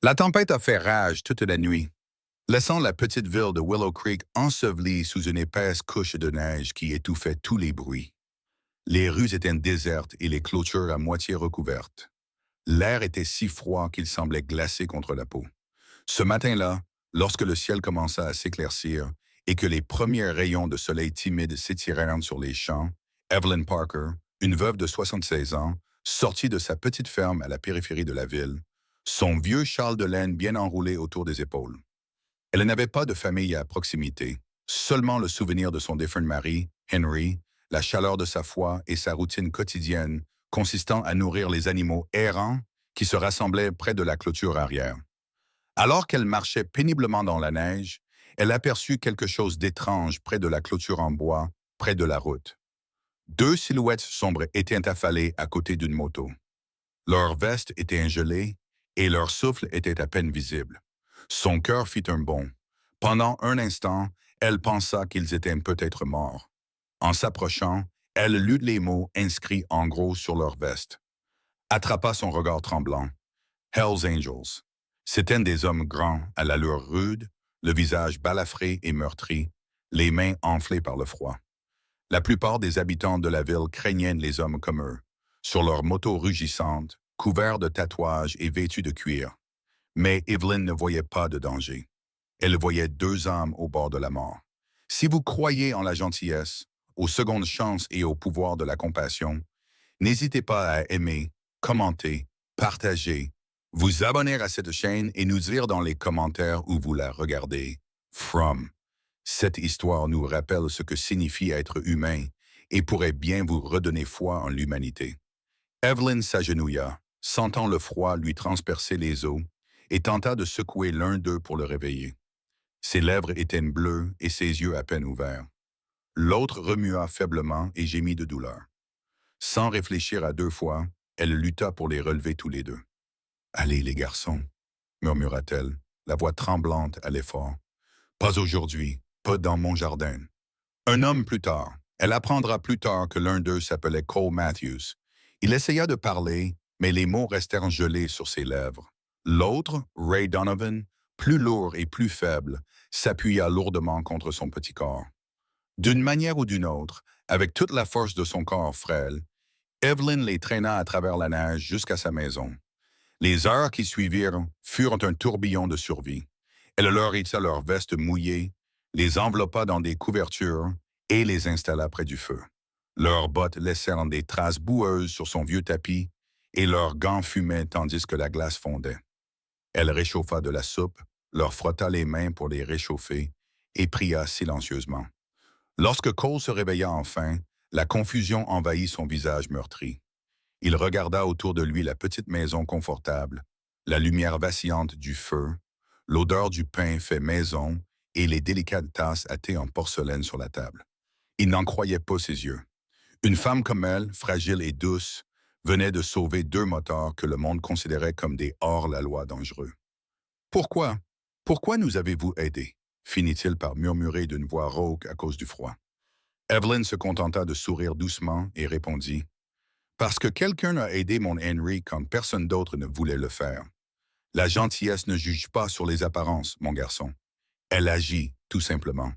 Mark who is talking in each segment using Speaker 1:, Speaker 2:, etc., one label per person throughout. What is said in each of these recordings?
Speaker 1: La tempête a fait rage toute la nuit, laissant la petite ville de Willow Creek ensevelie sous une épaisse couche de neige qui étouffait tous les bruits. Les rues étaient désertes et les clôtures à moitié recouvertes. L'air était si froid qu'il semblait glacé contre la peau. Ce matin-là, lorsque le ciel commença à s'éclaircir et que les premiers rayons de soleil timide s'étirèrent sur les champs, Evelyn Parker, une veuve de 76 ans, sortit de sa petite ferme à la périphérie de la ville, son vieux châle de laine bien enroulé autour des épaules. Elle n'avait pas de famille à proximité, seulement le souvenir de son défunt mari, Henry, la chaleur de sa foi et sa routine quotidienne consistant à nourrir les animaux errants qui se rassemblaient près de la clôture arrière. Alors qu'elle marchait péniblement dans la neige, elle aperçut quelque chose d'étrange près de la clôture en bois, près de la route. Deux silhouettes sombres étaient affalées à côté d'une moto. Leurs vestes étaient gelées et leur souffle était à peine visible. Son cœur fit un bond. Pendant un instant, elle pensa qu'ils étaient peut-être morts. En s'approchant, elle lut les mots inscrits en gros sur leur veste. Attrapa son regard tremblant. Hell's Angels. C'étaient des hommes grands, à l'allure rude, le visage balafré et meurtri, les mains enflées par le froid. La plupart des habitants de la ville craignaient les hommes comme eux, sur leurs motos rugissantes, couverts de tatouages et vêtus de cuir. Mais Evelyn ne voyait pas de danger. Elle voyait deux âmes au bord de la mort. Si vous croyez en la gentillesse, aux secondes chances et au pouvoir de la compassion, n'hésitez pas à aimer, commenter, partager, vous abonner à cette chaîne et nous dire dans les commentaires où vous la regardez. From. Cette histoire nous rappelle ce que signifie être humain et pourrait bien vous redonner foi en l'humanité. Evelyn s'agenouilla, sentant le froid lui transpercer les os, et tenta de secouer l'un d'eux pour le réveiller. Ses lèvres étaient bleues et ses yeux à peine ouverts. L'autre remua faiblement et gémit de douleur. Sans réfléchir à deux fois, elle lutta pour les relever tous les deux. « Allez, les garçons, » murmura-t-elle, la voix tremblante à l'effort. « Pas aujourd'hui, pas dans mon jardin. » Un homme plus tard. Elle apprendra plus tard que l'un d'eux s'appelait Cole Matthews. Il essaya de parler, mais les mots restèrent gelés sur ses lèvres. L'autre, Ray Donovan, plus lourd et plus faible, s'appuya lourdement contre son petit corps. D'une manière ou d'une autre, avec toute la force de son corps frêle, Evelyn les traîna à travers la neige jusqu'à sa maison. Les heures qui suivirent furent un tourbillon de survie. Elle leur hissa leurs vestes mouillées, les enveloppa dans des couvertures et les installa près du feu. Leurs bottes laissèrent des traces boueuses sur son vieux tapis et leurs gants fumaient tandis que la glace fondait. Elle réchauffa de la soupe, leur frotta les mains pour les réchauffer et pria silencieusement. Lorsque Cole se réveilla enfin, la confusion envahit son visage meurtri. Il regarda autour de lui la petite maison confortable, la lumière vacillante du feu, l'odeur du pain fait maison et les délicates tasses à thé en porcelaine sur la table. Il n'en croyait pas ses yeux. Une femme comme elle, fragile et douce, venait de sauver deux motards que le monde considérait comme des hors-la-loi dangereux. « Pourquoi? Pourquoi nous avez-vous aidés ?» finit-il par murmurer d'une voix rauque à cause du froid. Evelyn se contenta de sourire doucement et répondit « Parce que quelqu'un a aidé mon Henry quand personne d'autre ne voulait le faire. La gentillesse ne juge pas sur les apparences, mon garçon. Elle agit, tout simplement. »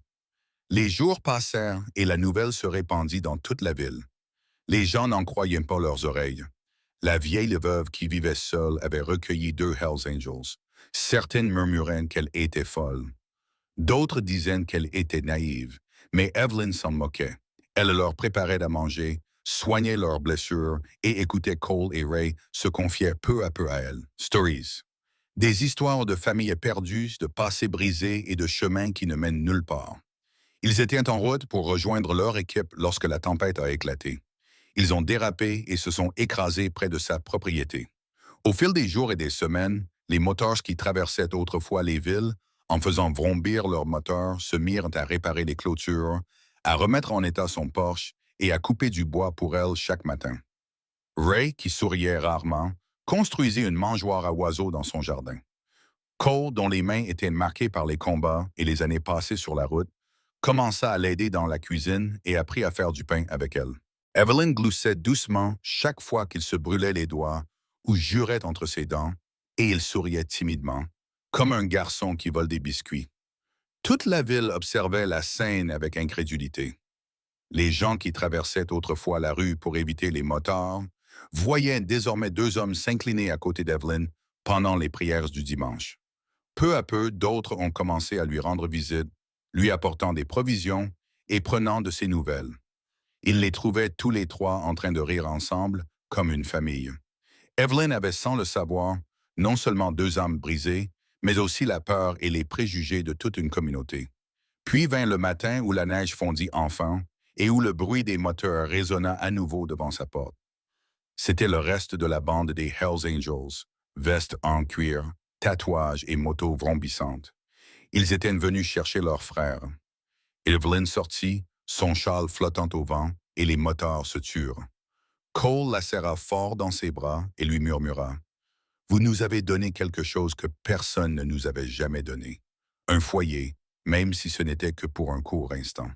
Speaker 1: Les jours passèrent et la nouvelle se répandit dans toute la ville. Les gens n'en croyaient pas leurs oreilles. La vieille veuve qui vivait seule avait recueilli deux Hells Angels. Certaines murmuraient qu'elle était folle. D'autres disaient qu'elle était naïve, mais Evelyn s'en moquait. Elle leur préparait à manger, soignait leurs blessures et écoutait Cole et Ray se confier peu à peu à elle. Stories. Des histoires de familles perdues, de passés brisés et de chemins qui ne mènent nulle part. Ils étaient en route pour rejoindre leur équipe lorsque la tempête a éclaté. Ils ont dérapé et se sont écrasés près de sa propriété. Au fil des jours et des semaines, les motards qui traversaient autrefois les villes, en faisant vrombir leurs moteurs, se mirent à réparer les clôtures, à remettre en état son porche et à couper du bois pour elle chaque matin. Ray, qui souriait rarement, construisit une mangeoire à oiseaux dans son jardin. Cole, dont les mains étaient marquées par les combats et les années passées sur la route, commença à l'aider dans la cuisine et apprit à faire du pain avec elle. Evelyn gloussait doucement chaque fois qu'il se brûlait les doigts ou jurait entre ses dents, et il souriait timidement, comme un garçon qui vole des biscuits. Toute la ville observait la scène avec incrédulité. Les gens qui traversaient autrefois la rue pour éviter les motards voyaient désormais deux hommes s'incliner à côté d'Evelyn pendant les prières du dimanche. Peu à peu, d'autres ont commencé à lui rendre visite, lui apportant des provisions et prenant de ses nouvelles. Il les trouvait tous les trois en train de rire ensemble, comme une famille. Evelyn avait, sans le savoir, non seulement deux âmes brisées, mais aussi la peur et les préjugés de toute une communauté. Puis vint le matin où la neige fondit enfin et où le bruit des moteurs résonna à nouveau devant sa porte. C'était le reste de la bande des Hells Angels, vestes en cuir, tatouages et motos vrombissantes. Ils étaient venus chercher leur frère. Evelyn sortit, son châle flottant au vent, et les motards se turent. Cole la serra fort dans ses bras et lui murmura « Vous nous avez donné quelque chose que personne ne nous avait jamais donné. Un foyer, même si ce n'était que pour un court instant. »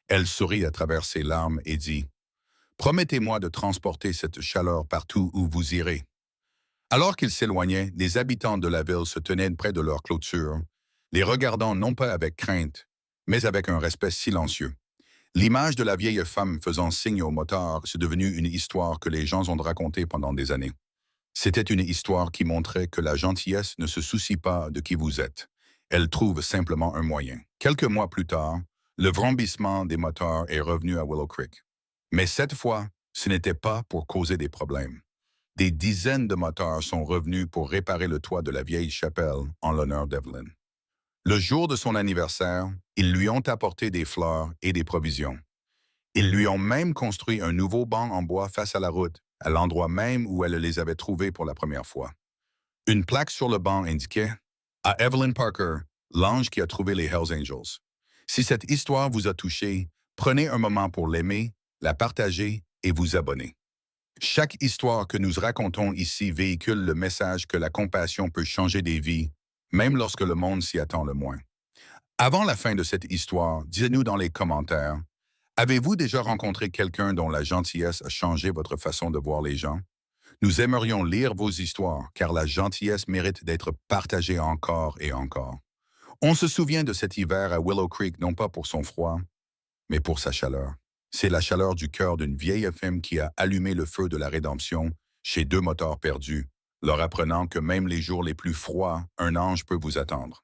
Speaker 1: Elle sourit à travers ses larmes et dit « Promettez-moi de transporter cette chaleur partout où vous irez. » Alors qu'ils s'éloignaient, les habitants de la ville se tenaient près de leur clôture, les regardant non pas avec crainte, mais avec un respect silencieux. L'image de la vieille femme faisant signe au motard est devenue une histoire que les gens ont racontée pendant des années. C'était une histoire qui montrait que la gentillesse ne se soucie pas de qui vous êtes. Elle trouve simplement un moyen. Quelques mois plus tard, le vrombissement des moteurs est revenu à Willow Creek. Mais cette fois, ce n'était pas pour causer des problèmes. Des dizaines de moteurs sont revenus pour réparer le toit de la vieille chapelle en l'honneur d'Evelyn. Le jour de son anniversaire, ils lui ont apporté des fleurs et des provisions. Ils lui ont même construit un nouveau banc en bois face à la route, à l'endroit même où elle les avait trouvés pour la première fois. Une plaque sur le banc indiquait « À Evelyn Parker, l'ange qui a trouvé les Hells Angels. » Si cette histoire vous a touché, prenez un moment pour l'aimer, la partager et vous abonner. Chaque histoire que nous racontons ici véhicule le message que la compassion peut changer des vies, même lorsque le monde s'y attend le moins. Avant la fin de cette histoire, dites-nous dans les commentaires, avez-vous déjà rencontré quelqu'un dont la gentillesse a changé votre façon de voir les gens? Nous aimerions lire vos histoires, car la gentillesse mérite d'être partagée encore et encore. On se souvient de cet hiver à Willow Creek non pas pour son froid, mais pour sa chaleur. C'est la chaleur du cœur d'une vieille femme qui a allumé le feu de la rédemption chez deux motards perdus, leur apprenant que même les jours les plus froids, un ange peut vous attendre.